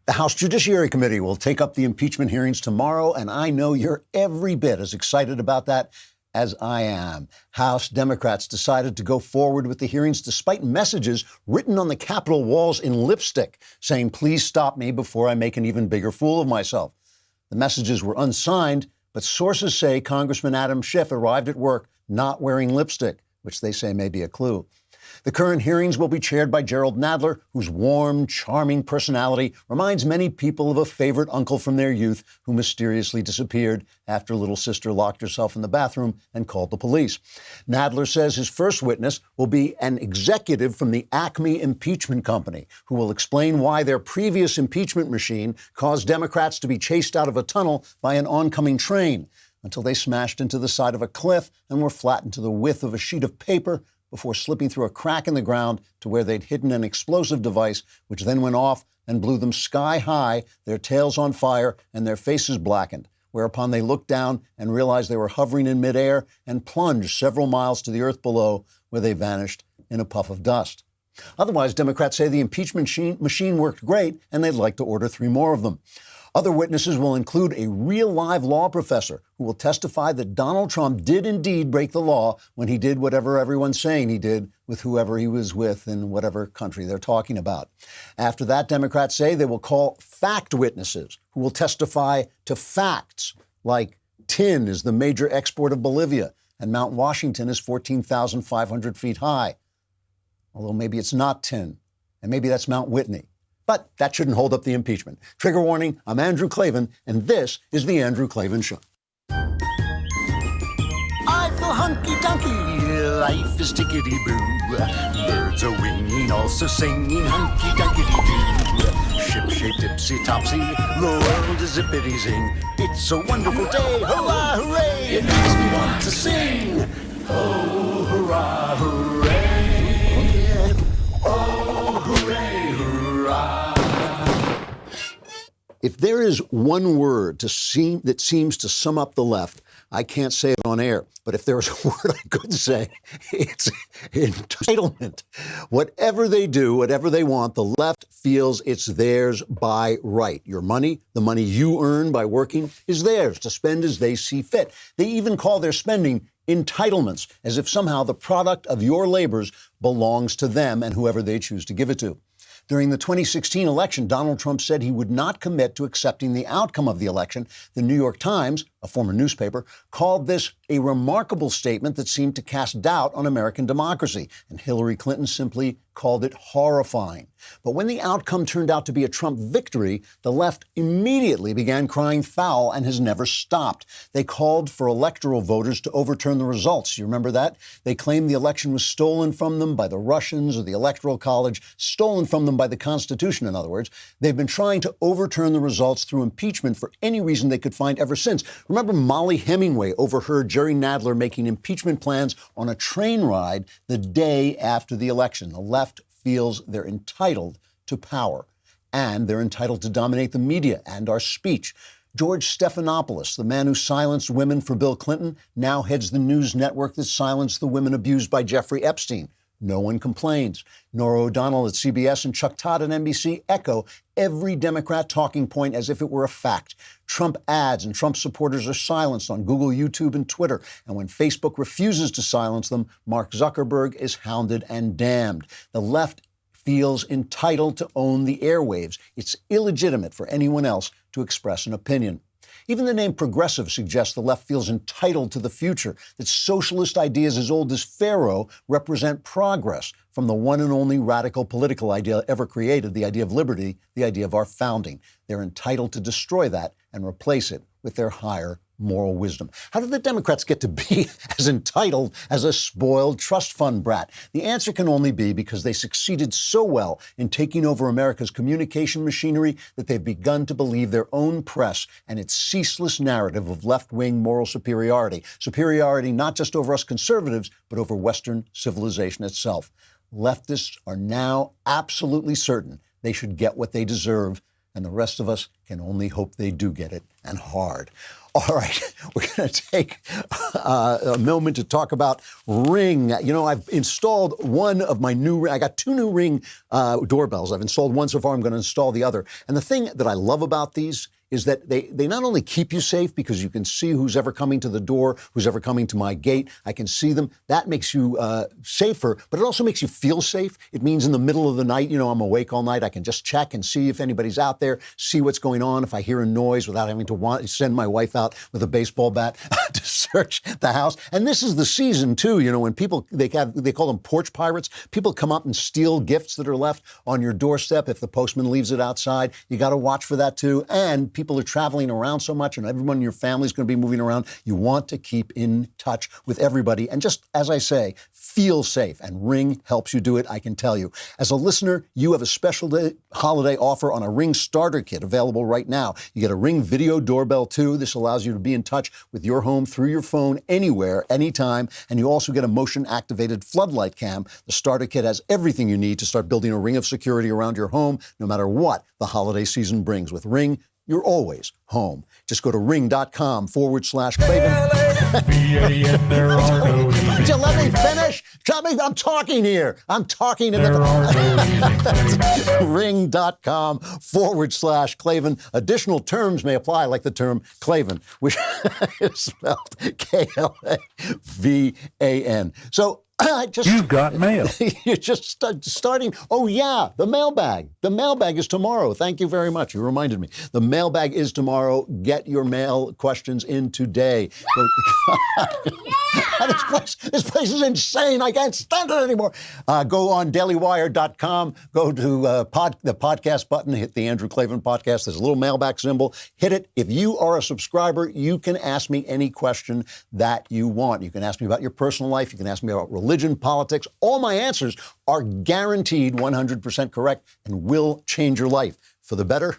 The House Judiciary Committee will take up the impeachment hearings tomorrow, and I know you're every bit as excited about that as I am. House Democrats decided to go forward with the hearings despite messages written on the Capitol walls in lipstick saying, "Please stop me before I make an even bigger fool of myself." The messages were unsigned, but sources say Congressman Adam Schiff arrived at work not wearing lipstick, which they say may be a clue. The current hearings will be chaired by Gerald Nadler, whose warm, charming personality reminds many people of a favorite uncle from their youth who mysteriously disappeared after little sister locked herself in the bathroom and called the police. Nadler says his first witness will be an executive from the Acme Impeachment Company, who will explain why their previous impeachment machine caused Democrats to be chased out of a tunnel by an oncoming train until they smashed into the side of a cliff and were flattened to the width of a sheet of paper before slipping through a crack in the ground to where they'd hidden an explosive device, which then went off and blew them sky high, their tails on fire and their faces blackened, whereupon they looked down and realized they were hovering in midair and plunged several miles to the earth below, where they vanished in a puff of dust. Otherwise, Democrats say the impeachment machine worked great, and they'd like to order 3 more of them. Other witnesses will include a real live law professor who will testify that Donald Trump did indeed break the law when he did whatever everyone's saying he did with whoever he was with in whatever country they're talking about. After that, Democrats say they will call fact witnesses who will testify to facts like tin is the major export of Bolivia and Mount Washington is 14,500 feet high. Although maybe it's not tin, and maybe that's Mount Whitney. But that shouldn't hold up the impeachment. Trigger warning, I'm Andrew Klavan, and this is The Andrew Klavan Show. I feel hunky-dunky, life is tickety-boo. Birds are winging, also singing hunky-dunky-doo. Ship-shaped, ipsy-topsy, the world is zippity-zing. It's a wonderful day, hurrah, hooray! It makes me want to sing. Oh, hurrah, hooray! Oh, hooray, hooray! If there is one word that seems to sum up the left, I can't say it on air, but if there is a word I could say, it's entitlement. Whatever they do, whatever they want, the left feels it's theirs by right. Your money, the money you earn by working, is theirs to spend as they see fit. They even call their spending entitlements, as if somehow the product of your labors belongs to them and whoever they choose to give it to. During the 2016 election, Donald Trump said he would not commit to accepting the outcome of the election. The New York Times, a former newspaper, called this a remarkable statement that seemed to cast doubt on American democracy. And Hillary Clinton simply called it horrifying. But when the outcome turned out to be a Trump victory, the left immediately began crying foul and has never stopped. They called for electoral voters to overturn the results. You remember that? They claimed the election was stolen from them by the Russians or the Electoral College, stolen from them by the Constitution, in other words. They've been trying to overturn the results through impeachment for any reason they could find ever since. Remember, Molly Hemingway overheard Jerry Nadler making impeachment plans on a train ride the day after the election. The left feels they're entitled to power, and they're entitled to dominate the media and our speech. George Stephanopoulos, the man who silenced women for Bill Clinton, now heads the news network that silenced the women abused by Jeffrey Epstein. No one complains. Norah O'Donnell at CBS and Chuck Todd at NBC echo every Democrat talking point as if it were a fact. Trump ads and Trump supporters are silenced on Google, YouTube, and Twitter. And when Facebook refuses to silence them, Mark Zuckerberg is hounded and damned. The left feels entitled to own the airwaves. It's illegitimate for anyone else to express an opinion. Even the name progressive suggests the left feels entitled to the future, that socialist ideas as old as Pharaoh represent progress from the one and only radical political idea ever created, the idea of liberty, the idea of our founding. They're entitled to destroy that and replace it with their higher moral wisdom. How did the Democrats get to be as entitled as a spoiled trust fund brat? The answer can only be because they succeeded so well in taking over America's communication machinery that they've begun to believe their own press and its ceaseless narrative of left-wing moral superiority. Superiority not just over us conservatives, but over Western civilization itself. Leftists are now absolutely certain they should get what they deserve, and the rest of us can only hope they do get it, and hard. All right, we're going to take a moment to talk about Ring. You know, I've installed one of my I got two new Ring doorbells. I've installed one so far. I'm going to install the other. And the thing that I love about these is that they not only keep you safe because you can see who's ever coming to the door, who's ever coming to my gate. I can see them. That makes you safer, but it also makes you feel safe. It means in the middle of the night, you know, I'm awake all night. I can just check and see if anybody's out there, see what's going on. If I hear a noise without having to send my wife out with a baseball bat to search the house. And this is the season too, you know, when people, they call them porch pirates. People come up and steal gifts that are left on your doorstep if the postman leaves it outside. You got to watch for that too. And people are traveling around so much and everyone in your family is going to be moving around. You want to keep in touch with everybody. And just, as I say, feel safe. And Ring helps you do it, I can tell you. As a listener, you have a special holiday offer on a Ring starter kit available right now. You get a Ring video doorbell too. This allows you to be in touch with your home through your phone anywhere, anytime. And you also get a motion-activated floodlight cam. The starter kit has everything you need to start building a ring of security around your home, no matter what the holiday season brings. With Ring, you're always home. Just go to ring.com/Klavan. Would you let me finish? I'm talking here. I'm talking to ring.com/Klavan. Additional terms may apply, like the term Klavan, which is spelled Klavan. So You've got mail. You're just starting. Oh, yeah, the mailbag. The mailbag is tomorrow. Thank you very much. You reminded me. The mailbag is tomorrow. Get your mail questions in today. This place is insane. I can't stand it anymore. Go on dailywire.com. Go to the podcast button. Hit the Andrew Klavan podcast. There's a little mailbag symbol. Hit it. If you are a subscriber, you can ask me any question that you want. You can ask me about your personal life. You can ask me about religion, politics. All my answers are guaranteed 100% correct and will change your life. For the better?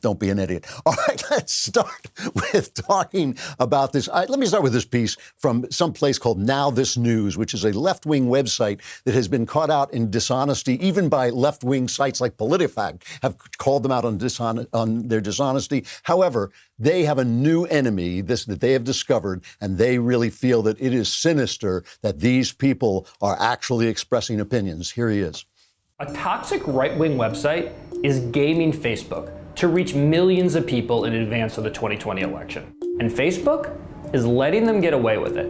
Don't be an idiot. All right, let's start with talking about this. Let me start with this piece from some place called Now This News, which is a left-wing website that has been caught out in dishonesty, even by left-wing sites like PolitiFact have called them out on their dishonesty. However, they have a new enemy that they have discovered, and they really feel that it is sinister that these people are actually expressing opinions. Here he is. A toxic right-wing website is gaming Facebook to reach millions of people in advance of the 2020 election. And Facebook is letting them get away with it.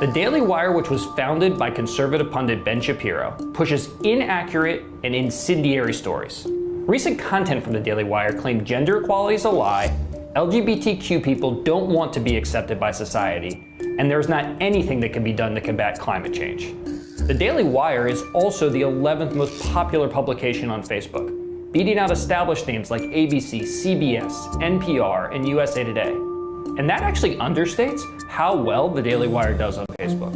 The Daily Wire, which was founded by conservative pundit Ben Shapiro, pushes inaccurate and incendiary stories. Recent content from the Daily Wire claimed gender equality is a lie, LGBTQ people don't want to be accepted by society, and there's not anything that can be done to combat climate change. The Daily Wire is also the 11th most popular publication on Facebook, beating out established names like ABC, CBS, NPR, and USA Today. And that actually understates how well the Daily Wire does on Facebook.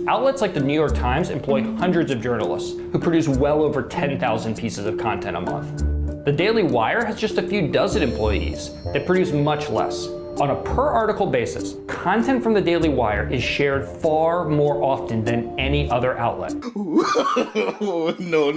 Outlets like the New York Times employ hundreds of journalists who produce well over 10,000 pieces of content a month. The Daily Wire has just a few dozen employees that produce much less. On a per-article basis, content from the Daily Wire is shared far more often than any other outlet. No.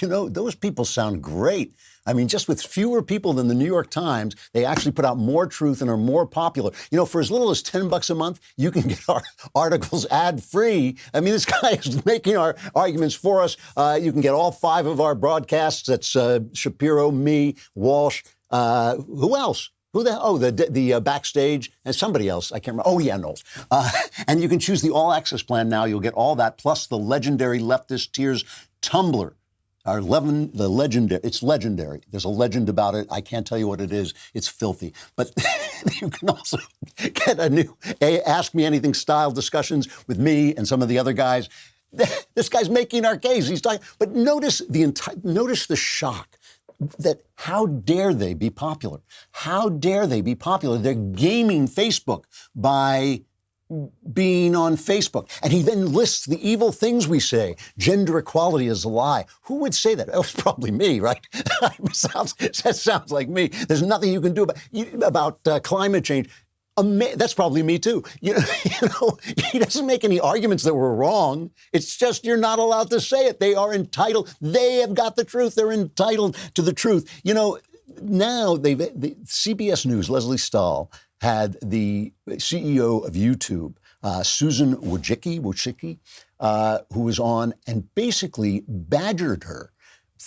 You know, those people sound great. I mean, just with fewer people than the New York Times, they actually put out more truth and are more popular. You know, for as little as $10 a month, you can get our articles ad-free. I mean, this guy is making our arguments for us. You can get all 5 of our broadcasts. That's Shapiro, me, Walsh. Who else? Who the hell? Oh, the Backstage and somebody else. I can't remember. Oh, yeah, Knowles. And you can choose the all-access plan now. You'll get all that, plus the legendary Leftist Tears Tumblr. It's legendary. There's a legend about it. I can't tell you what it is. It's filthy. But you can also get a new Ask Me Anything style discussions with me and some of the other guys. This guy's making our case. He's talking. But notice the shock. That how dare they be popular? How dare they be popular? They're gaming Facebook by being on Facebook. And he then lists the evil things we say. Gender equality is a lie. Who would say that? That was probably me, right? That sounds like me. There's nothing you can do about climate change. That's probably me too. He doesn't make any arguments that were wrong. It's just you're not allowed to say it. They are entitled. They have got the truth. They're entitled to the truth. Now the CBS News, Leslie Stahl, had the CEO of YouTube, Susan Wojcicki, who was on and basically badgered her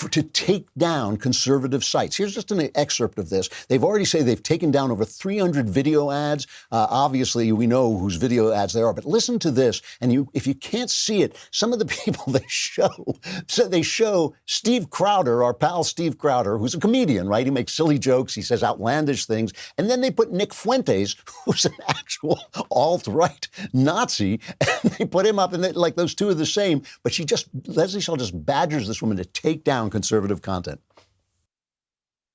to take down conservative sites. Here's just an excerpt of this. They've already said they've taken down over 300 video ads. Obviously, we know whose video ads they are, but listen to this. And if you can't see it, some of the people they show Steve Crowder, our pal Steve Crowder, who's a comedian, right? He makes silly jokes. He says outlandish things. And then they put Nick Fuentes, who's an actual alt-right Nazi, and they put him up, and like those two are the same. But Leslie Stahl just badgers this woman to take down conservative content.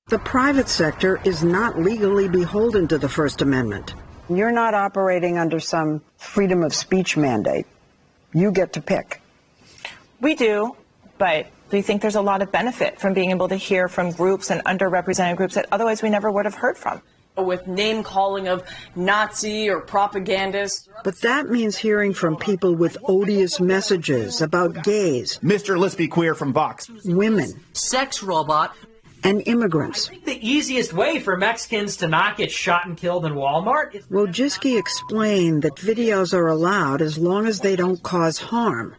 The private sector is not legally beholden to the First Amendment. You're not operating under some freedom of speech mandate. You get to pick. We do, but we think there's a lot of benefit from being able to hear from groups and underrepresented groups that otherwise we never would have heard from. With name calling of Nazi or propagandists. But that means hearing from people with odious messages about gays, Mr. Let's Be Queer from Vox, women, Sex robot. and immigrants. I think the easiest way for Mexicans to not get shot and killed in Walmart is... Wojcicki explained that videos are allowed as long as they don't cause harm,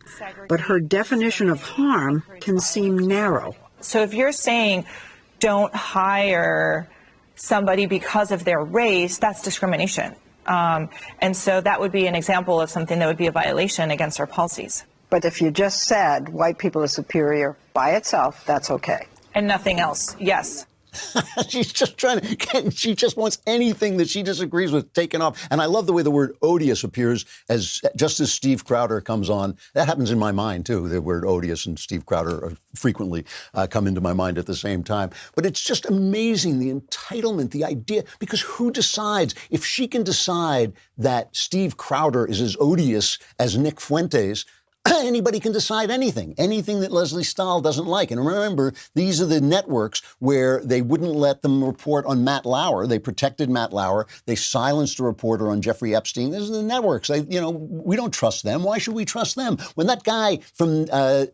but her definition of harm can seem narrow. So if you're saying don't hire somebody because of their race, that's discrimination. And so that would be an example of something that would be a violation against our policies. But if you just said white people are superior by itself, that's okay. And nothing else, yes. She's just she just wants anything that she disagrees with taken off. And I love the way the word odious appears just as Steve Crowder comes on. That happens in my mind, too. The word odious and Steve Crowder frequently come into my mind at the same time. But it's just amazing, the entitlement, the idea, because who decides? If she can decide that Steve Crowder is as odious as Nick Fuentes, anybody can decide anything that Leslie Stahl doesn't like. And remember, these are the networks where they wouldn't let them report on Matt Lauer. They protected Matt Lauer. They silenced a reporter on Jeffrey Epstein. These are the networks. We don't trust them. Why should we trust them? When that guy from the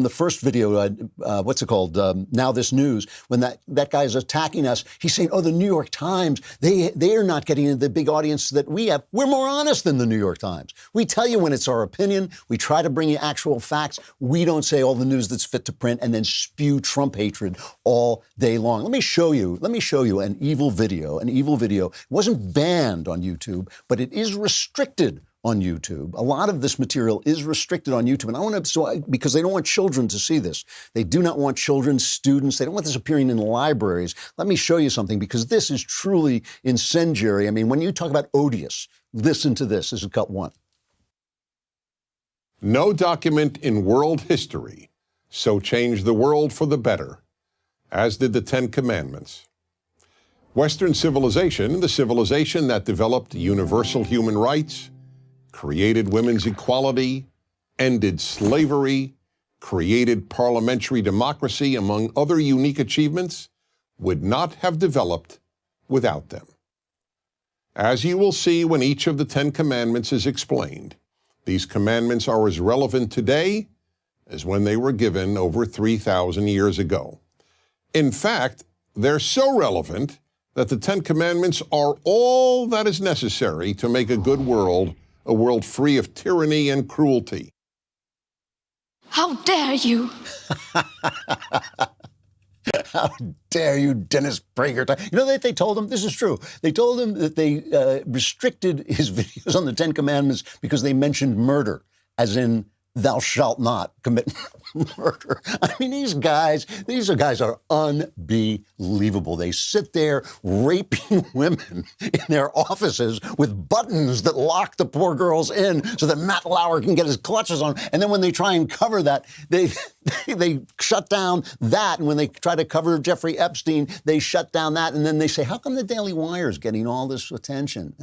first video, what's it called? Now This News, when that guy is attacking us, he's saying, oh, the New York Times, they are not getting into the big audience that we have. We're more honest than the New York Times. We tell you when it's our opinion. We try to bring you actual facts. We don't say all the news that's fit to print and then spew Trump hatred all day long. Let me show you an evil video. It wasn't banned on YouTube, but it is restricted on YouTube. A lot of this material is restricted on YouTube. And because they don't want children to see this. They do not want children, students. They don't want this appearing in libraries. Let me show you something, because this is truly incendiary. I mean, when you talk about odious, listen to this. This is cut one. No document in world history so changed the world for the better as did the Ten Commandments. Western civilization, the civilization that developed universal human rights, created women's equality, ended slavery, created parliamentary democracy, among other unique achievements, would not have developed without them. As you will see when each of the Ten Commandments is explained, these commandments are as relevant today as when they were given over 3,000 years ago. In fact, they're so relevant that the Ten Commandments are all that is necessary to make a good world, a world free of tyranny and cruelty. How dare you? How dare you, Dennis Prager? You know that they told him, this is true, they told him that they restricted his videos on the Ten Commandments because they mentioned murder, as in thou shalt not commit murder. I mean, these guys are unbelievable. They sit there raping women in their offices with buttons that lock the poor girls in so that Matt Lauer can get his clutches on. And then when they try and cover that, they shut down that. And when they try to cover Jeffrey Epstein, they shut down that. And then they say, how come the Daily Wire is getting all this attention?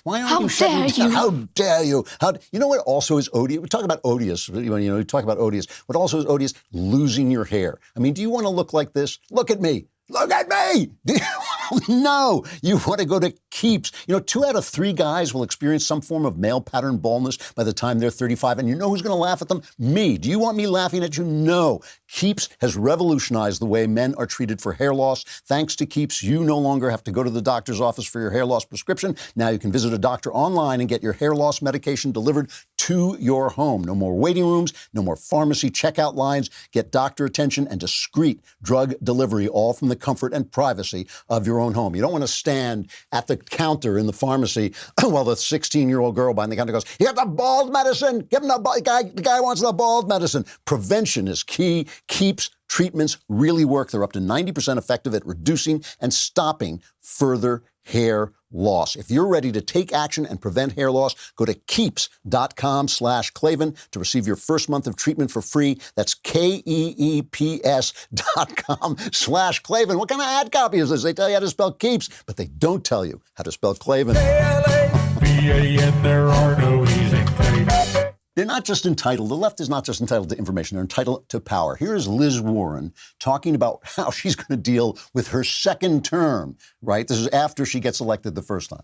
Why aren't you shutting down? How dare you? You know what also is odious? We talk about odious. You talk about odious. What also is odious? Losing your hair. I mean, do you want to look like this? Look at me. Look at me. Do you want No, you want to go to Keeps. 2 out of 3 guys will experience some form of male pattern baldness by the time they're 35. And you know who's going to laugh at them? Me. Do you want me laughing at you? No. Keeps has revolutionized the way men are treated for hair loss. Thanks to Keeps, you no longer have to go to the doctor's office for your hair loss prescription. Now you can visit a doctor online and get your hair loss medication delivered to your home. No more waiting rooms, no more pharmacy checkout lines. Get doctor attention and discreet drug delivery, all from the comfort and privacy of your own home. You don't want to stand at the counter in the pharmacy while the 16-year-old girl behind the counter goes, "You got the bald medicine? Give him the guy wants the bald medicine." Prevention is key. Keeps treatments really work. They're up to 90% effective at reducing and stopping further hair loss. If you're ready to take action and prevent hair loss, go to keeps.com/Klavan to receive your first month of treatment for free. That's KEEPS.com/Klavan. What kind of ad copy is this? They tell you how to spell Keeps, but they don't tell you how to spell Klavan. K-L-A-V-A-N, there are no E's in Klavan. They're not just entitled, the left is not just entitled to information, they're entitled to power. Here is Liz Warren talking about how she's going to deal with her second term, right? This is after she gets elected the first time.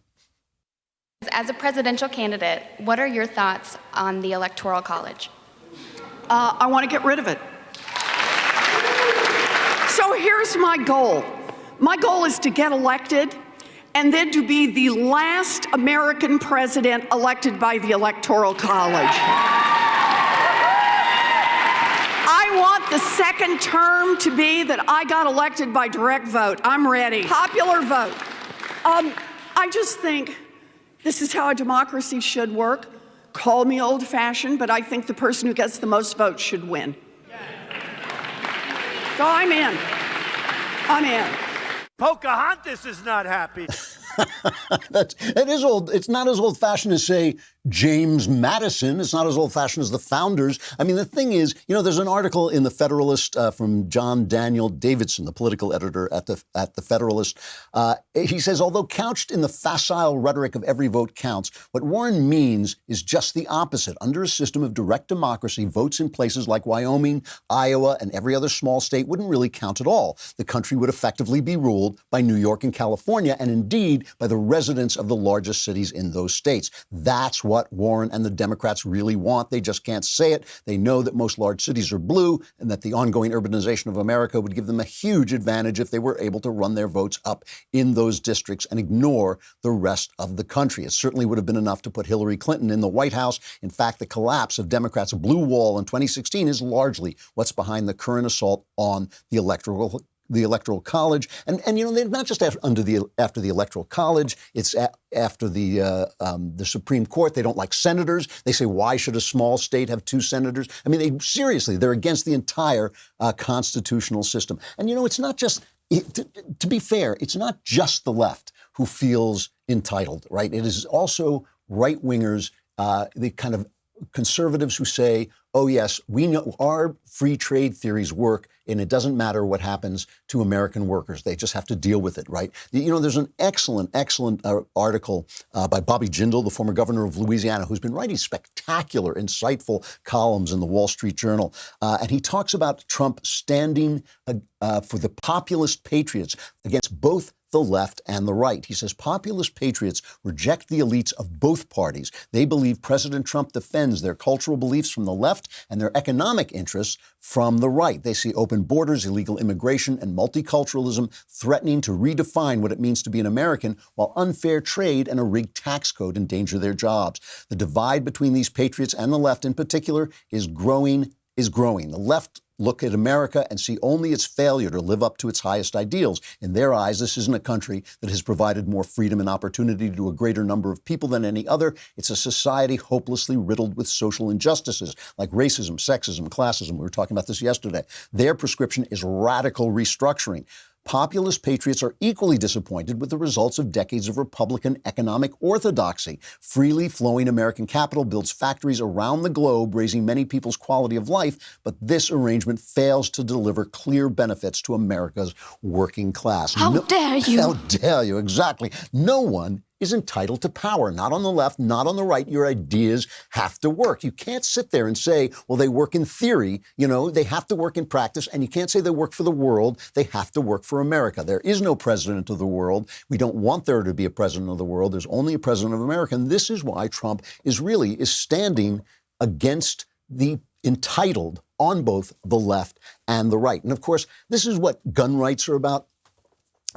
As a presidential candidate, what are your thoughts on the Electoral College? I want to get rid of it. So here's my goal. My goal is to get elected and then to be the last American president elected by the Electoral College. I want the second term to be that I got elected by direct vote. I'm ready. Popular vote. I just think this is how a democracy should work. Call me old-fashioned, but I think the person who gets the most votes should win. So I'm in. I'm in. Pocahontas is not happy. It is old. It's not as old-fashioned as, say, James Madison. It's not as old-fashioned as the founders. I mean, the thing is, there's an article in the Federalist from John Daniel Davidson, the political editor at the Federalist. He says, although couched in the facile rhetoric of every vote counts, what Warren means is just the opposite. Under a system of direct democracy, votes in places like Wyoming, Iowa, and every other small state wouldn't really count at all. The country would effectively be ruled by New York and California, and indeed by the residents of the largest cities in those states. That's what Warren and the Democrats really want. They just can't say it. They know that most large cities are blue and that the ongoing urbanization of America would give them a huge advantage if they were able to run their votes up in those districts and ignore the rest of the country. It certainly would have been enough to put Hillary Clinton in the White House. In fact, the collapse of Democrats' blue wall in 2016 is largely what's behind the current assault on the Electoral College. And they're not just after the Electoral College, it's after the Supreme Court. They don't like senators. They say, why should a small state have 2 senators? I mean, they're against the entire constitutional system. And, it's not just, to be fair, it's not just the left who feels entitled, right? It is also right-wingers, the kind of conservatives who say, oh, yes, we know our free trade theories work, and it doesn't matter what happens to American workers. They just have to deal with it, right? There's an excellent article by Bobby Jindal, the former governor of Louisiana, who's been writing spectacular, insightful columns in the Wall Street Journal. And he talks about Trump standing for the populist patriots against both the left and the right. He says populist patriots reject the elites of both parties. They believe President Trump defends their cultural beliefs from the left and their economic interests from the right. They see open borders, illegal immigration, and multiculturalism threatening to redefine what it means to be an American, while unfair trade and a rigged tax code endanger their jobs. The divide between these patriots and the left in particular is growing. The left look at America and see only its failure to live up to its highest ideals. In their eyes, this isn't a country that has provided more freedom and opportunity to a greater number of people than any other. It's a society hopelessly riddled with social injustices like racism, sexism, classism. We were talking about this yesterday. Their prescription is radical restructuring. Populist patriots are equally disappointed with the results of decades of Republican economic orthodoxy. Freely flowing American capital builds factories around the globe, raising many people's quality of life, but this arrangement fails to deliver clear benefits to America's working class. How dare you? How dare you, exactly. No one is entitled to power. Not on the left, not on the right. Your ideas have to work. You can't sit there and say, well, they work in theory. You know, they have to work in practice. And you can't say they work for the world. They have to work for America. There is no president of the world. We don't want there to be a president of the world. There's only a president of America. And this is why Trump is standing against the entitled on both the left and the right. And of course, this is what gun rights are about.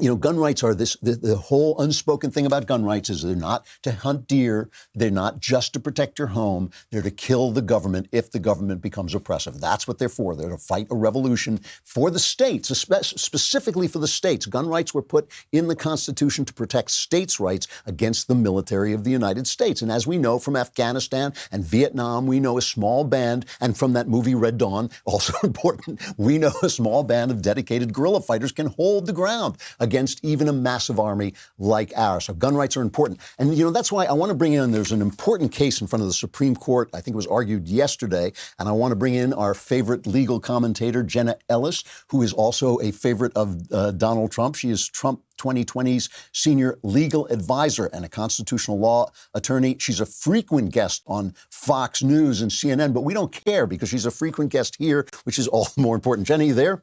You know, gun rights are the whole unspoken thing about gun rights is they're not to hunt deer. They're not just to protect your home. They're to kill the government if the government becomes oppressive. That's what they're for. They're to fight a revolution for the states, specifically for the states. Gun rights were put in the Constitution to protect states' rights against the military of the United States. And as we know from Afghanistan and Vietnam, we know a small band, and from that movie Red Dawn, also important, we know a small band of dedicated guerrilla fighters can hold the ground against even a massive army like ours. So gun rights are important. And, you know, that's why I want to bring in, there's an important case in front of the Supreme Court. I think it was argued yesterday. And I want to bring in our favorite legal commentator, Jenna Ellis, who is also a favorite of Donald Trump. She is Trump 2020's senior legal advisor and a constitutional law attorney. She's a frequent guest on Fox News and CNN, but we don't care because she's a frequent guest here, which is all the more important. Jenna, you there?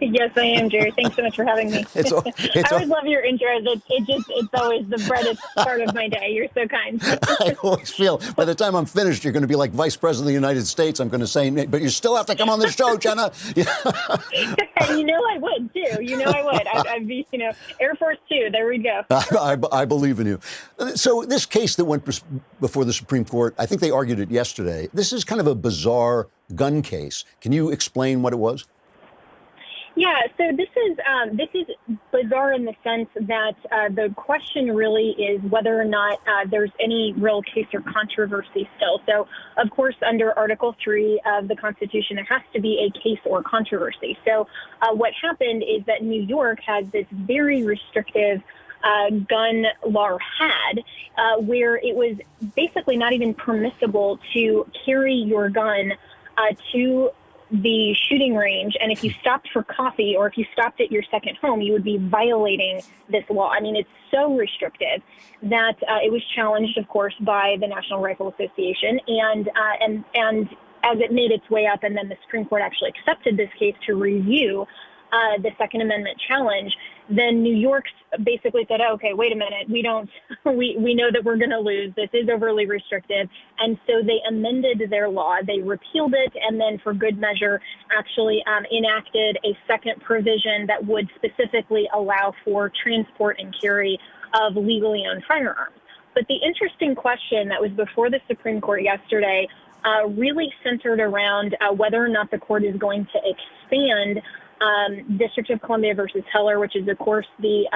Yes, I am, Jerry. Thanks so much for having me. I always love your intros. It's always the brightest part of my day. You're so kind. I always feel by the time I'm finished, you're going to be like Vice President of the United States. I'm going to say, but you still have to come on the show, Jenna. And you know I would, too. You know I would. I'd be, Air Force 2. There we go. I believe in you. So this case that went before the Supreme Court, I think they argued it yesterday. This is kind of a bizarre gun case. Can you explain what it was? Yeah, so this is bizarre in the sense that the question really is whether or not there's any real case or controversy still. So, of course, under Article 3 of the Constitution, there has to be a case or controversy. So what happened is that New York has this very restrictive gun law where it was basically not even permissible to carry your gun to the shooting range, and if you stopped for coffee or if you stopped at your second home, you would be violating this law. I mean, it's so restrictive that it was challenged, of course, by the National Rifle Association, and as it made its way up, and then the Supreme Court actually accepted this case to review the Second Amendment challenge, then New York basically said, okay, wait a minute, we know that we're going to lose. This is overly restrictive. And so they amended their law. They repealed it and then for good measure actually enacted a second provision that would specifically allow for transport and carry of legally owned firearms. But the interesting question that was before the Supreme Court yesterday really centered around whether or not the court is going to expand District of Columbia versus Heller, which is, of course, the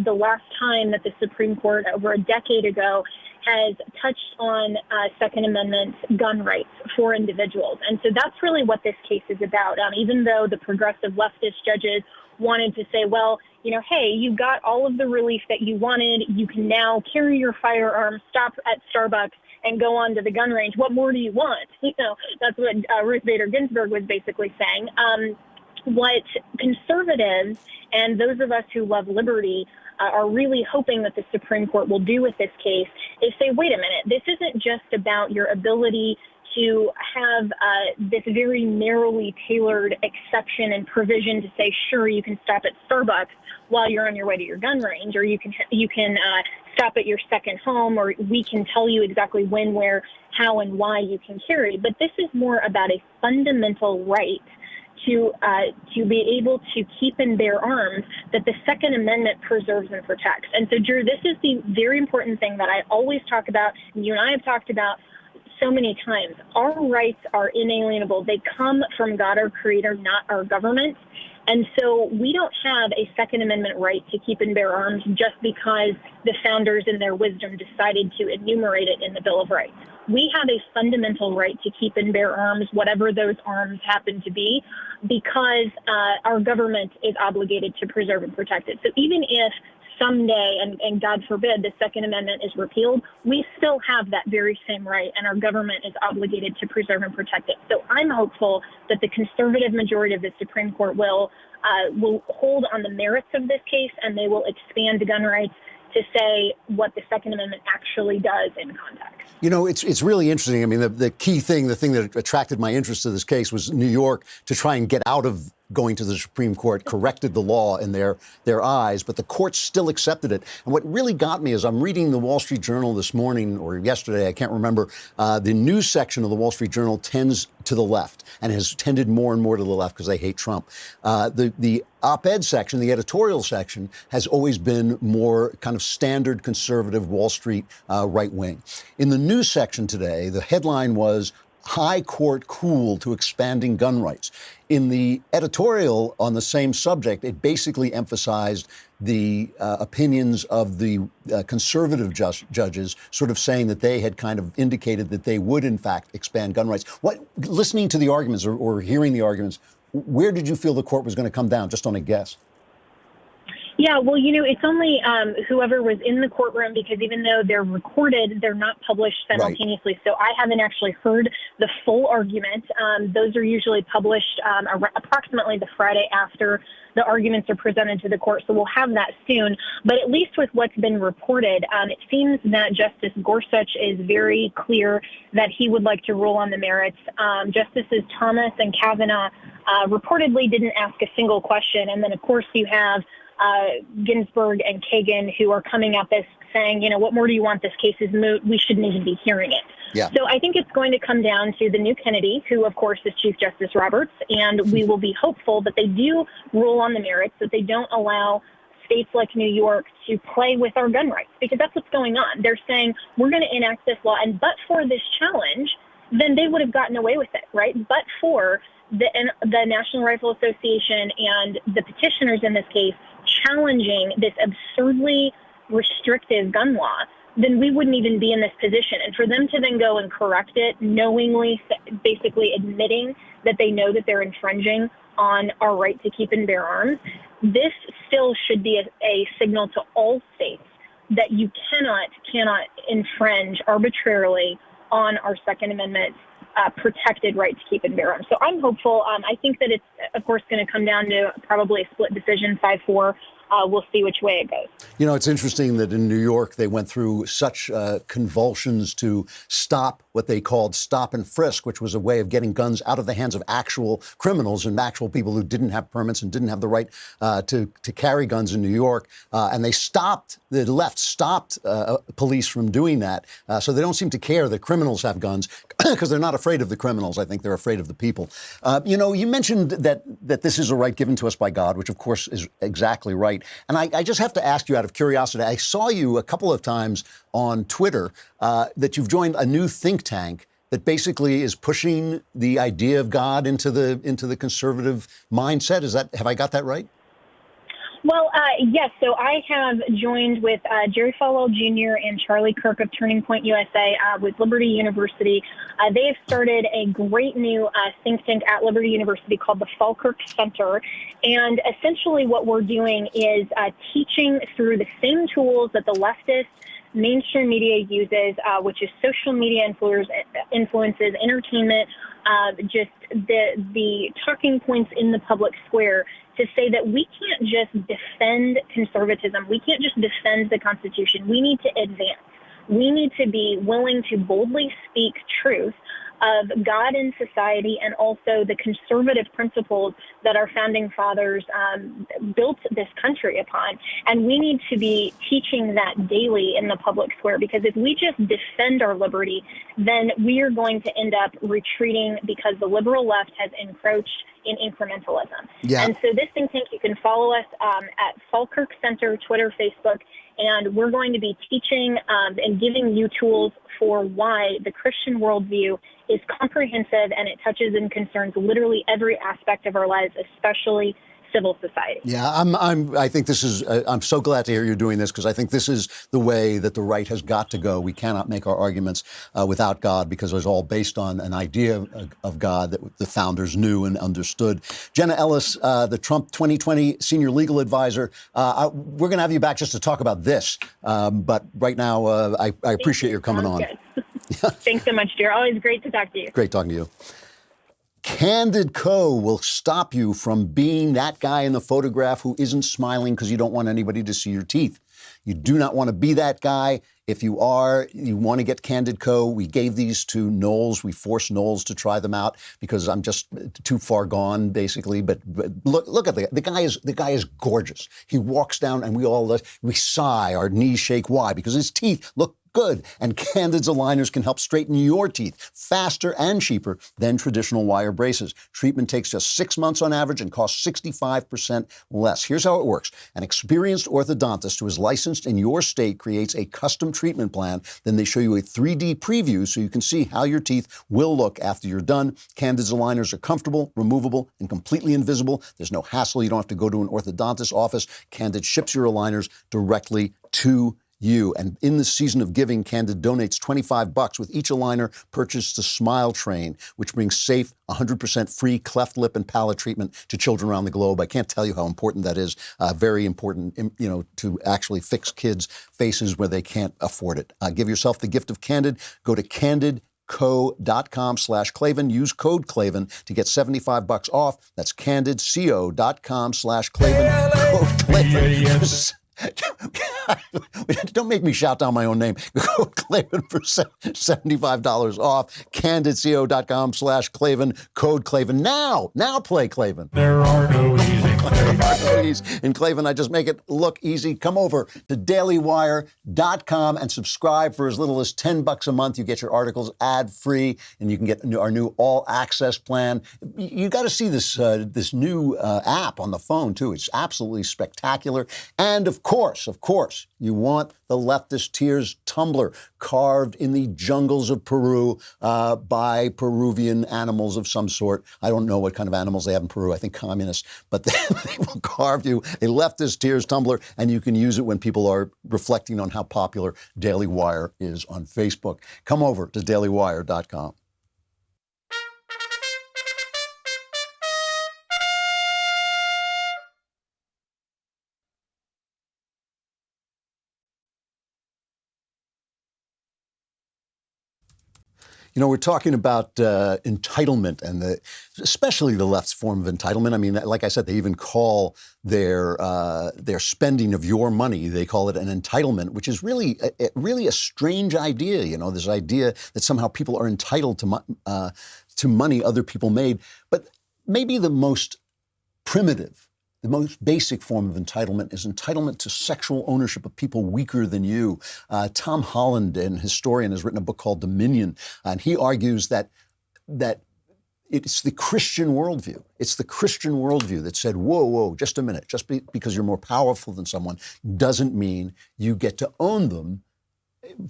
last time that the Supreme Court over a decade ago has touched on Second Amendment gun rights for individuals. And so that's really what this case is about. Even though the progressive leftist judges wanted to say, well, hey, you got all of the relief that you wanted. You can now carry your firearm, stop at Starbucks, and go on to the gun range. What more do you want? That's what Ruth Bader Ginsburg was basically saying. What conservatives and those of us who love liberty are really hoping that the Supreme Court will do with this case is say, wait a minute, this isn't just about your ability to have this very narrowly tailored exception and provision to say, sure, you can stop at Starbucks while you're on your way to your gun range, or you can stop at your second home, or we can tell you exactly when, where, how, and why you can carry. But this is more about a fundamental right to be able to keep and bear arms that the Second Amendment preserves and protects. And so, Drew, this is the very important thing that I always talk about, and you and I have talked about so many times. Our rights are inalienable. They come from God, our Creator, not our government. And so we don't have a Second Amendment right to keep and bear arms just because the founders in their wisdom decided to enumerate it in the Bill of Rights. We have a fundamental right to keep and bear arms, whatever those arms happen to be, because our government is obligated to preserve and protect it. So even if someday, and God forbid, the Second Amendment is repealed, we still have that very same right, and our government is obligated to preserve and protect it. So I'm hopeful that the conservative majority of the Supreme Court will hold on the merits of this case, and they will expand gun rights to say what the Second Amendment actually does in context. You know, it's really interesting. I mean, the key thing, the thing that attracted my interest to this case was New York, to try and get out of going to the Supreme Court, corrected the law in their eyes, but the courts still accepted it. And what really got me is I'm reading the Wall Street Journal this morning or yesterday, I can't remember. The news section of the Wall Street Journal tends to the left and has tended more and more to the left because they hate Trump. The op-ed section, the editorial section, has always been more kind of standard conservative Wall Street right wing. In the news section today, the headline was High Court Cool to Expanding Gun Rights. In the editorial on the same subject, it basically emphasized the opinions of the conservative judges, sort of saying that they had kind of indicated that they would, in fact, expand gun rights. Listening to the arguments or hearing the arguments, where did you feel the court was going to come down, just on a guess? Yeah, well, you know, it's only whoever was in the courtroom, because even though they're recorded, they're not published simultaneously. Right. So I haven't actually heard the full argument. Those are usually published approximately the Friday after the arguments are presented to the court. So we'll have that soon. But at least with what's been reported, it seems that Justice Gorsuch is very clear that he would like to rule on the merits. Justices Thomas and Kavanaugh reportedly didn't ask a single question. And then, of course, you have Ginsburg and Kagan, who are coming at this saying, you know, what more do you want? This case is moot. We shouldn't even be hearing it. Yeah. So I think it's going to come down to the new Kennedy, who, of course, is Chief Justice Roberts, and we will be hopeful that they do rule on the merits, that they don't allow states like New York to play with our gun rights, because that's what's going on. They're saying, we're going to enact this law, and but for this challenge, then they would have gotten away with it, right? But for the National Rifle Association and the petitioners in this case challenging this absurdly restrictive gun law, then we wouldn't even be in this position. And for them to then go and correct it, knowingly, basically admitting that they know that they're infringing on our right to keep and bear arms, this still should be a signal to all states that you cannot infringe arbitrarily on our Second Amendment protected right to keep and bear arms. So I'm hopeful. I think that it's, of course, going to come down to probably a split decision, 5-4. We'll see which way it goes. You know, it's interesting that in New York, they went through such convulsions to stop what they called stop and frisk, which was a way of getting guns out of the hands of actual criminals and actual people who didn't have permits and didn't have the right to carry guns in New York. And the left stopped police from doing that. So they don't seem to care that criminals have guns because they're not afraid of the criminals. I think they're afraid of the people. You know, you mentioned that this is a right given to us by God, which, of course, is exactly right. And I just have to ask you out of curiosity, I saw you a couple of times on Twitter that you've joined a new think tank that basically is pushing the idea of God into the conservative mindset. Have I got that right? Well, yes. So I have joined with Jerry Falwell Jr. and Charlie Kirk of Turning Point USA with Liberty University. They have started a great new think tank at Liberty University called the Falkirk Center. And essentially what we're doing is teaching through the same tools that the leftist mainstream media uses, which is social media influences, entertainment, just the talking points in the public square, to say that we can't just defend conservatism. We can't just defend the Constitution. We need to advance. We need to be willing to boldly speak truth of God in society and also the conservative principles that our founding fathers built this country upon. And we need to be teaching that daily in the public square, because if we just defend our liberty, then we are going to end up retreating because the liberal left has encroached in incrementalism. Yeah. And so this think tank, you can follow us at Falkirk Center, Twitter, Facebook, and we're going to be teaching and giving you tools for why the Christian worldview is comprehensive and it touches and concerns literally every aspect of our lives, especially civil society. Yeah, I think this is, I'm so glad to hear you're doing this, because I think this is the way that the right has got to go. We cannot make our arguments without God, because it's all based on an idea of God that the founders knew and understood. Jenna Ellis, the Trump 2020 senior legal advisor. We're going to have you back just to talk about this. But right now, I appreciate your coming on. Thanks so much, dear. Always great to talk to you. Great talking to you. Candid Co. will stop you from being that guy in the photograph who isn't smiling because you don't want anybody to see your teeth. You do not want to be that guy. If you are, you want to get Candid Co. We gave these to Knowles. We forced Knowles to try them out because I'm just too far gone, basically. But look at the guy is gorgeous. He walks down and we sigh, our knees shake. Why? Because his teeth look good. And Candid's aligners can help straighten your teeth faster and cheaper than traditional wire braces. Treatment takes just 6 months on average and costs 65% less. Here's how it works. An experienced orthodontist who is licensed in your state creates a custom treatment plan. Then they show you a 3D preview so you can see how your teeth will look after you're done. Candid's aligners are comfortable, removable, and completely invisible. There's no hassle. You don't have to go to an orthodontist's office. Candid ships your aligners directly to you. And in the season of giving, Candid donates $25 with each aligner purchased to Smile Train, which brings safe, 100% free cleft lip and palate treatment to children around the globe. I can't tell you how important that is. Very important, to actually fix kids' faces where they can't afford it. Give yourself the gift of Candid. Go to candidco.com/Klavan. Use code Klavan to get $75 off. That's candidco.com/Klavan. Code Klavan. Don't make me shout down my own name. Go Klavan for $75 off. CandidCO.com/Klavan. Code Klavan. Now play Klavan. There are no easy. In Klavan, I just make it look easy. Come over to dailywire.com and subscribe for as little as $10 a month. You get your articles ad-free, and you can get our new all-access plan. You got to see this new app on the phone, too. It's absolutely spectacular. And of course, you want the Leftist Tears tumbler carved in the jungles of Peru by Peruvian animals of some sort. I don't know what kind of animals they have in Peru. I think communists. But they will carve you a Leftist Tears tumbler, and you can use it when people are reflecting on how popular Daily Wire is on Facebook. Come over to dailywire.com. We're talking about entitlement and especially the left's form of entitlement. I mean, like I said, they even call their spending of your money, they call it an entitlement, which is really a strange idea. This idea that somehow people are entitled to money other people made. But maybe the most primitive, the most basic form of entitlement is entitlement to sexual ownership of people weaker than you. Tom Holland, an historian, has written a book called Dominion, and he argues that it's the Christian worldview. It's the Christian worldview that said, whoa, just a minute. Just because you're more powerful than someone doesn't mean you get to own them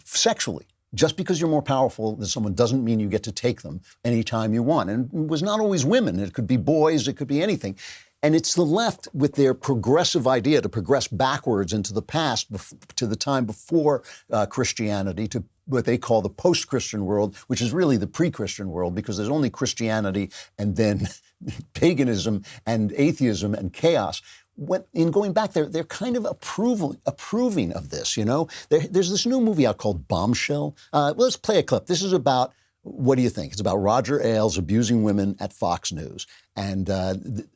sexually. Just because you're more powerful than someone doesn't mean you get to take them anytime you want. And it was not always women. It could be boys. It could be anything. And it's the left with their progressive idea to progress backwards into the past, to the time before Christianity, to what they call the post-Christian world, which is really the pre-Christian world, because there's only Christianity and then paganism and atheism and chaos. In going back there, they're kind of approving of this, There's this new movie out called Bombshell. Let's play a clip. This is about, what do you think? It's about Roger Ailes abusing women at Fox News. And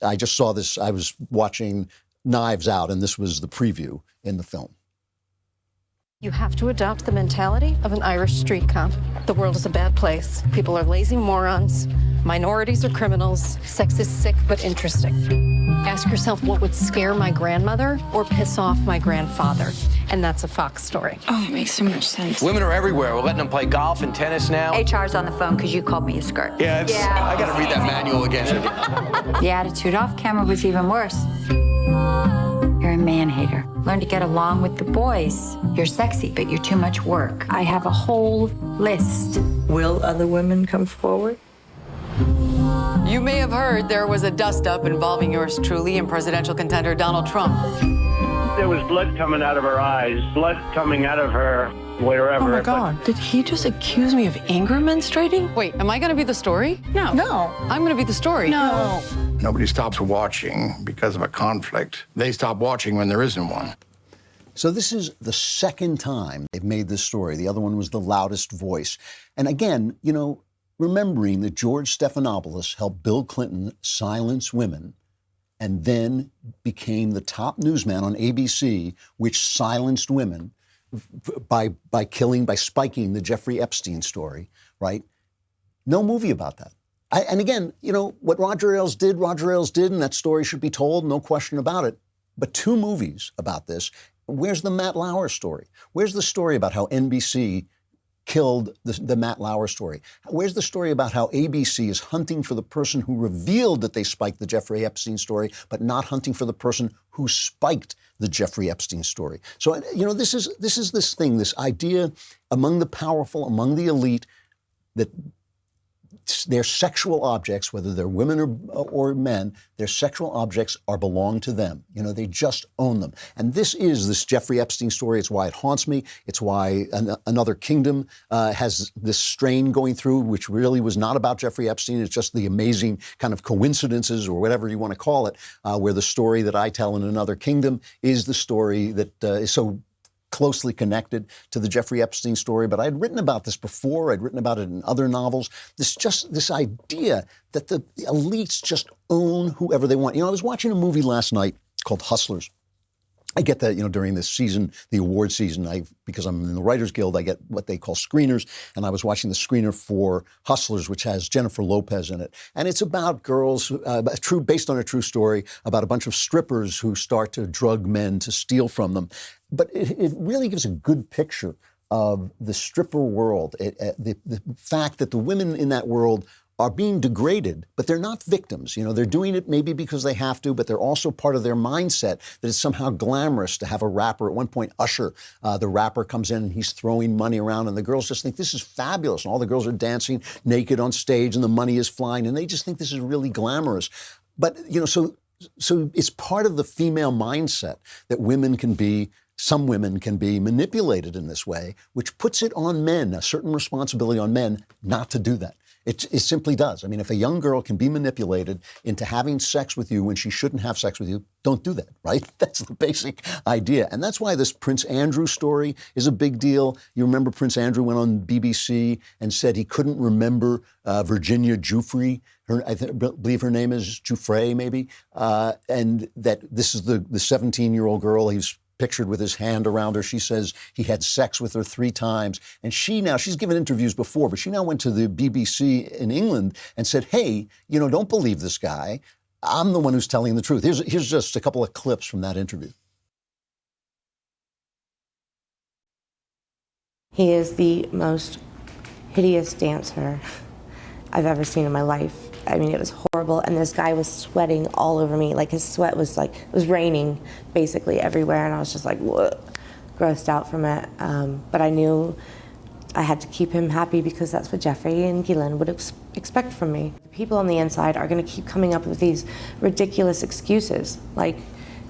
I just saw this. I was watching Knives Out, and this was the preview in the film. You have to adopt the mentality of an Irish street cop. The world is a bad place. People are lazy morons. Minorities are criminals. Sex is sick but interesting. Ask yourself what would scare my grandmother or piss off my grandfather. And that's a Fox story. Oh, it makes so much sense. Women are everywhere. We're letting them play golf and tennis now. HR's on the phone because you called me a skirt. Yeah, I got to read that manual again. The attitude off camera was even worse. You're a man-hater. Learn to get along with the boys. You're sexy, but you're too much work. I have a whole list. Will other women come forward? You may have heard there was a dust-up involving yours truly and presidential contender Donald Trump. There was blood coming out of her eyes, blood coming out of her wherever. Oh my God, did he just accuse me of anger menstruating? Wait, am I gonna be the story? No. No. I'm gonna be the story. No. Nobody stops watching because of a conflict. They stop watching when there isn't one. So this is the second time they've made this story. The other one was The Loudest Voice. And again, remembering that George Stephanopoulos helped Bill Clinton silence women, and then became the top newsman on ABC, which silenced women by spiking the Jeffrey Epstein story, right? No movie about that. And again, you know, what Roger Ailes did, and that story should be told, no question about it. But 2 movies about this. Where's the Matt Lauer story? Where's the story about how NBC killed the Matt Lauer story? Where's the story about how ABC is hunting for the person who revealed that they spiked the Jeffrey Epstein story, but not hunting for the person who spiked the Jeffrey Epstein story? So, you know, this is this thing, this idea among the powerful, among the elite, that their sexual objects, whether they're women or men, their sexual objects belong to them. You know, they just own them. And this Jeffrey Epstein story. It's why it haunts me. It's why Another Kingdom has this strain going through, which really was not about Jeffrey Epstein. It's just the amazing kind of coincidences, or whatever you want to call it, where the story that I tell in Another Kingdom is the story that is so closely connected to the Jeffrey Epstein story. But I'd written about this before. I'd written about it in other novels. This idea that the elites just own whoever they want. You know, I was watching a movie last night called Hustlers. I get that, you know, during this season, the award season, because I'm in the Writers Guild, I get what they call screeners. And I was watching the screener for Hustlers, which has Jennifer Lopez in it. And it's about girls, based on a true story, about a bunch of strippers who start to drug men to steal from them. But it really gives a good picture of the stripper world, the fact that the women in that world are being degraded, but they're not victims. You know, they're doing it maybe because they have to, but they're also part of their mindset that it's somehow glamorous to have a rapper. At one point, Usher, the rapper, comes in and he's throwing money around, and the girls just think this is fabulous. And all the girls are dancing naked on stage, and the money is flying, and they just think this is really glamorous. But, you know, so it's part of the female mindset that some women can be manipulated in this way, which puts it on men, a certain responsibility on men not to do that. It simply does. I mean, if a young girl can be manipulated into having sex with you when she shouldn't have sex with you, don't do that, right? That's the basic idea. And that's why this Prince Andrew story is a big deal. You remember Prince Andrew went on BBC and said he couldn't remember Virginia Giuffre. I believe her name is Giuffre, maybe. And that this is the 17-year-old girl. He's pictured with his hand around her. She says he had sex with her 3 times. And she's given interviews before, but she now went to the BBC in England and said, hey, you know, don't believe this guy. I'm the one who's telling the truth. Here's just a couple of clips from that interview. He is the most hideous dancer I've ever seen in my life. I mean, it was horrible, and this guy was sweating all over me. Like, his sweat was like, it was raining basically everywhere, and I was just like, whoa, grossed out from it. But I knew I had to keep him happy because that's what Jeffrey and Ghislaine would expect from me. People on the inside are gonna keep coming up with these ridiculous excuses, like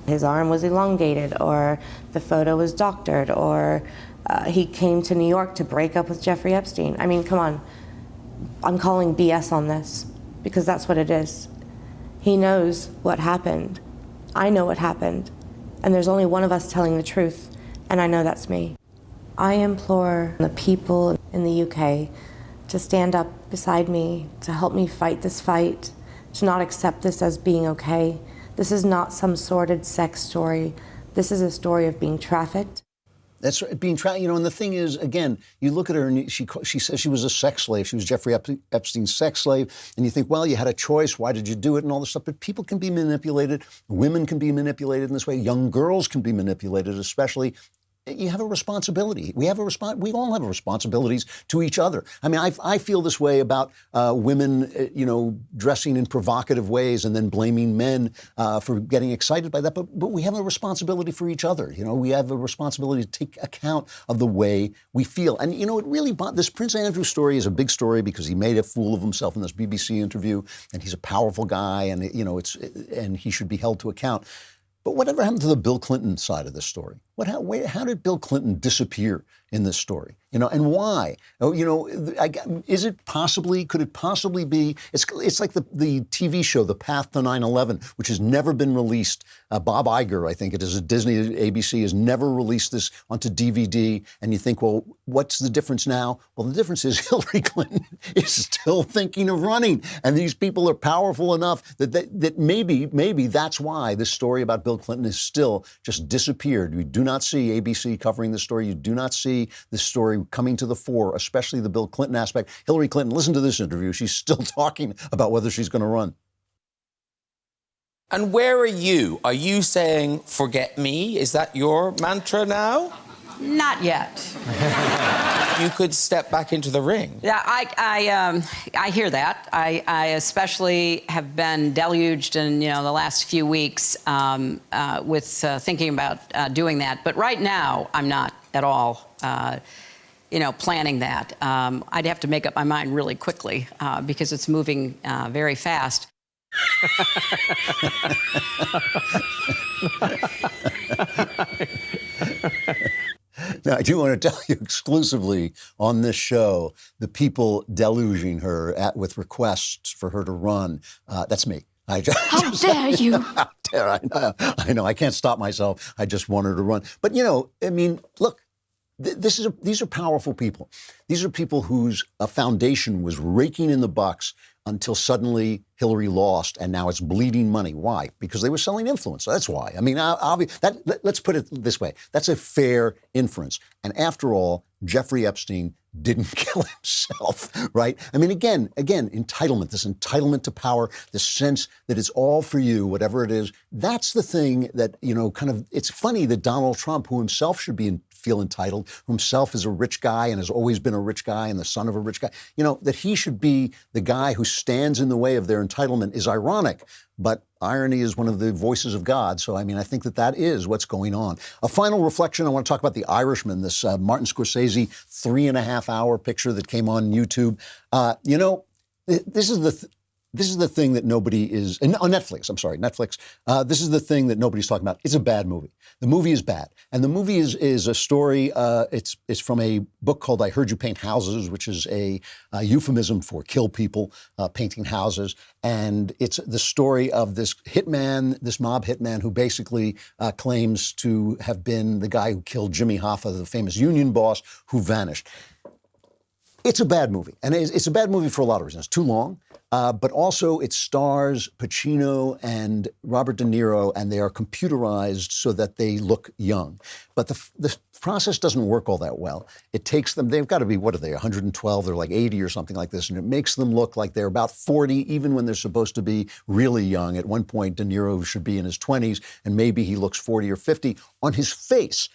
his arm was elongated, or the photo was doctored, or he came to New York to break up with Jeffrey Epstein. I mean, come on. I'm calling BS on this, because that's what it is. He knows what happened. I know what happened. And there's only one of us telling the truth, and I know that's me. I implore the people in the UK to stand up beside me, to help me fight this fight, to not accept this as being okay. This is not some sordid sex story. This is a story of being trafficked. That's being trafficked, you know, and the thing is, again, you look at her and she says she was a sex slave. She was Jeffrey Epstein's sex slave. And you think, well, you had a choice. Why did you do it and all this stuff? But people can be manipulated. Women can be manipulated in this way. Young girls can be manipulated, especially. You have a responsibility. We all have responsibilities to each other. I mean, I feel this way about women, you know, dressing in provocative ways and then blaming men for getting excited by that. But we have a responsibility for each other. You know, we have a responsibility to take account of the way we feel. And, you know, this Prince Andrew story is a big story because he made a fool of himself in this BBC interview, and he's a powerful guy, and, you know, and he should be held to account. But whatever happened to the Bill Clinton side of this story? How did Bill Clinton disappear in this story? and why? Is it possibly, could it possibly be, it's like the TV show, The Path to 9/11, which has never been released. Bob Iger, I think it is, Disney, ABC, has never released this onto DVD. And you think, well, what's the difference now? Well, the difference is Hillary Clinton is still thinking of running. And these people are powerful enough that maybe that's why this story about Bill Clinton is still just disappeared. You do not see ABC covering this story. You do not see this story coming to the fore, especially the Bill Clinton aspect. Hillary Clinton, listen to this interview. She's still talking about whether she's going to run. And where are you? Are you saying, forget me? Is that your mantra now? Not yet. You could step back into the ring. Yeah, I hear that. I especially have been deluged in the last few weeks with thinking about doing that. But right now, I'm not at all, planning that. I'd have to make up my mind really quickly because it's moving very fast. Now, I do want to tell you exclusively on this show, the people deluging her with requests for her to run, that's me. How dare you? How dare I know. I can't stop myself. I just want her to run. But, look, these are powerful people. These are people whose foundation was raking in the bucks until suddenly Hillary lost, and now it's bleeding money. Why? Because they were selling influence. That's why. I mean, let's put it this way. That's a fair inference. And after all, Jeffrey Epstein didn't kill himself, right? I mean, again, entitlement, this entitlement to power, the sense that it's all for you, whatever it is. That's the thing that, it's funny that Donald Trump, who himself should feel entitled, who himself is a rich guy and has always been a rich guy and the son of a rich guy, that he should be the guy who stands in the way of their entitlement is ironic. But irony is one of the voices of God. So, I think that is what's going on. A final reflection, I want to talk about The Irishman, this Martin Scorsese 3.5-hour picture that came on YouTube. This is the thing that nobody is, on Netflix, Netflix. This is the thing that nobody's talking about. It's a bad movie. The movie is bad. And the movie is a story, it's from a book called I Heard You Paint Houses, which is a euphemism for kill people, painting houses. And it's the story of this hitman, this mob hitman who basically claims to have been the guy who killed Jimmy Hoffa, the famous union boss, who vanished. It's a bad movie. And it's a bad movie for a lot of reasons. It's too long. But also it stars Pacino and Robert De Niro, and they are computerized so that they look young. But the process doesn't work all that well. It takes them, they've got to be, what are they, 112? They're like 80 or something like this. And it makes them look like they're about 40, even when they're supposed to be really young. At one point, De Niro should be in his 20s, and maybe he looks 40 or 50. On his face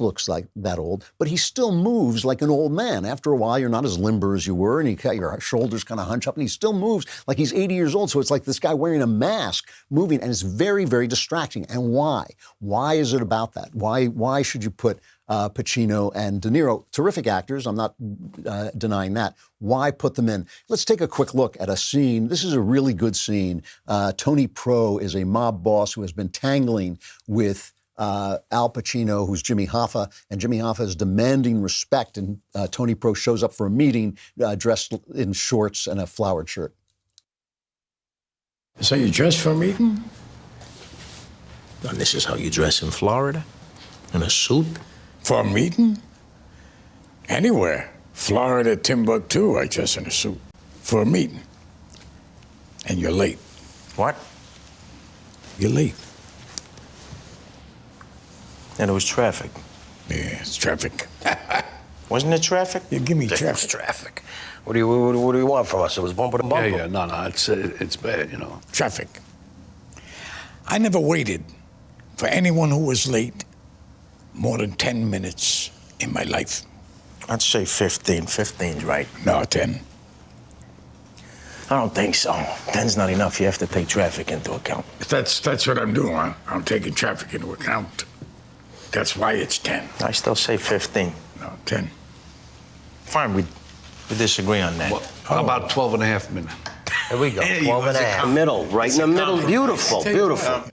looks like that old, but he still moves like an old man. After a while, you're not as limber as you were, and your shoulders kind of hunch up, and he still moves like he's 80 years old. So it's like this guy wearing a mask moving, and it's very, very distracting. And why? Why is it about that? Why should you put Pacino and De Niro, terrific actors, I'm not denying that. Why put them in? Let's take a quick look at a scene. This is a really good scene. Tony Pro is a mob boss who has been tangling with Al Pacino, who's Jimmy Hoffa, and Jimmy Hoffa is demanding respect, and Tony Pro shows up for a meeting dressed in shorts and a flowered shirt. So you dress for a meeting? And this is how you dress in Florida? In a suit? For a meeting? Anywhere. Florida, Timbuktu, I dress in a suit. For a meeting. And you're late. What? You're late. And it was traffic. Yeah, it's traffic. Wasn't it traffic? Yeah, give me It traffic. was traffic. What do you want from us? It was bumper to bumper. Yeah, no, it's bad, Traffic. I never waited for anyone who was late more than 10 minutes in my life. I'd say 15. 15's right. No, 10. I don't think so. 10's not enough. You have to take traffic into account. That's what I'm doing. I'm taking traffic into account. That's why it's 10. I still say 15. No, 10. Fine, we disagree on that. How about 12 and a half minutes? There we go, 12 and a half. Middle, right in the middle. Beautiful, beautiful.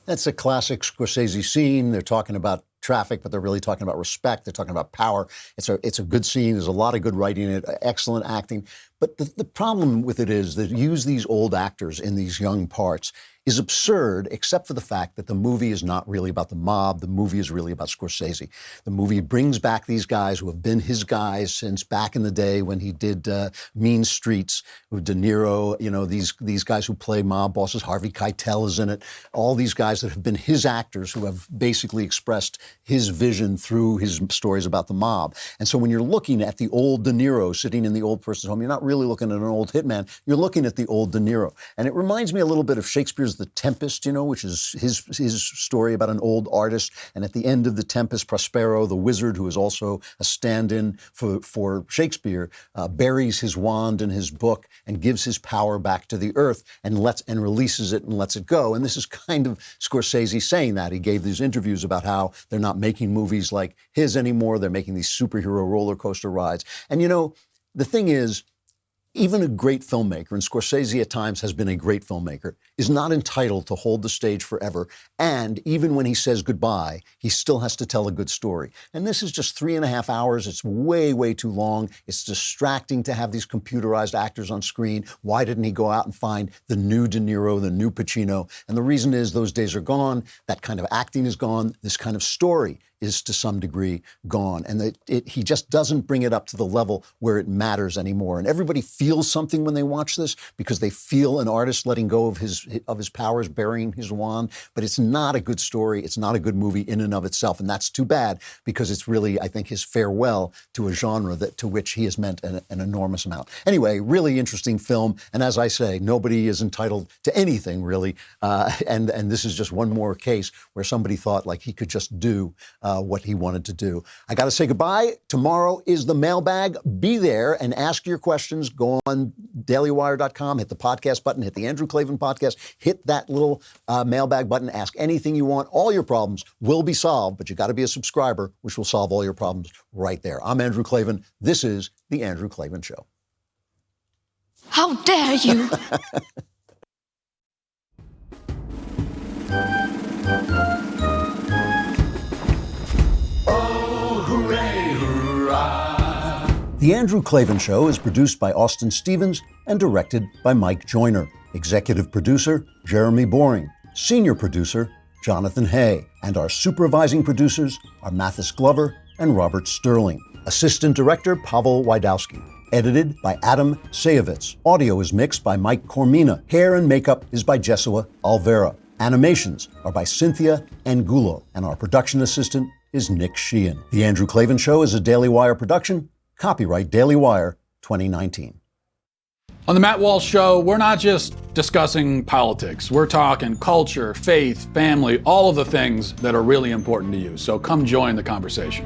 That's a classic Scorsese scene. They're talking about traffic, but they're really talking about respect. They're talking about power. It's a good scene. There's a lot of good writing in it, excellent acting. But the problem with it is that use these old actors in these young parts is absurd, except for the fact that the movie is not really about the mob. The movie is really about Scorsese. The movie brings back these guys who have been his guys since back in the day when he did Mean Streets with De Niro. You know, these guys who play mob bosses. Harvey Keitel is in it. All these guys that have been his actors who have basically expressed his vision through his stories about the mob. And so when you're looking at the old De Niro sitting in the old person's home, you're not really looking at an old hitman. You're looking at the old De Niro. And it reminds me a little bit of Shakespeare's The Tempest, you know, which is his story about an old artist. And at the end of The Tempest, Prospero, the wizard, who is also a stand-in for Shakespeare, buries his wand in his book and gives his power back to the earth and releases it and lets it go. And this is kind of Scorsese saying that. He gave these interviews about how they're not making movies like his anymore. They're making these superhero roller coaster rides. And, you know, the thing is, even a great filmmaker, and Scorsese at times has been a great filmmaker, is not entitled to hold the stage forever. And even when he says goodbye, he still has to tell a good story. And this is just 3.5 hours. It's way, way too long. It's distracting to have these computerized actors on screen. Why didn't he go out and find the new De Niro, the new Pacino? And the reason is those days are gone. That kind of acting is gone. This kind of story is to some degree gone. And he just doesn't bring it up to the level where it matters anymore. And everybody feels something when they watch this because they feel an artist letting go of his powers, burying his wand. But it's not a good story. It's not a good movie in and of itself. And that's too bad because it's really, I think, his farewell to a genre to which he has meant an enormous amount. Anyway, really interesting film. And as I say, nobody is entitled to anything, really. And this is just one more case where somebody thought like he could just do what he wanted to do. I got to say goodbye. Tomorrow is the mailbag. Be there and ask your questions. Go on dailywire.com, hit the podcast button, hit the Andrew Klavan podcast, hit that little mailbag button, ask anything you want. All your problems will be solved, but you got to be a subscriber, which will solve all your problems right there. I'm Andrew Klavan. This is The Andrew Klavan Show. How dare you? The Andrew Klavan Show is produced by Austin Stevens and directed by Mike Joyner. Executive producer, Jeremy Boring. Senior producer, Jonathan Hay. And our supervising producers are Mathis Glover and Robert Sterling. Assistant director, Pavel Wydowski. Edited by Adam Sayevitz. Audio is mixed by Mike Cormina. Hair and makeup is by Jesua Alvera. Animations are by Cynthia Angulo. And our production assistant is Nick Sheehan. The Andrew Klavan Show is a Daily Wire production. Copyright Daily Wire 2019. On the Matt Walsh Show, we're not just discussing politics. We're talking culture, faith, family, all of the things that are really important to you. So come join the conversation.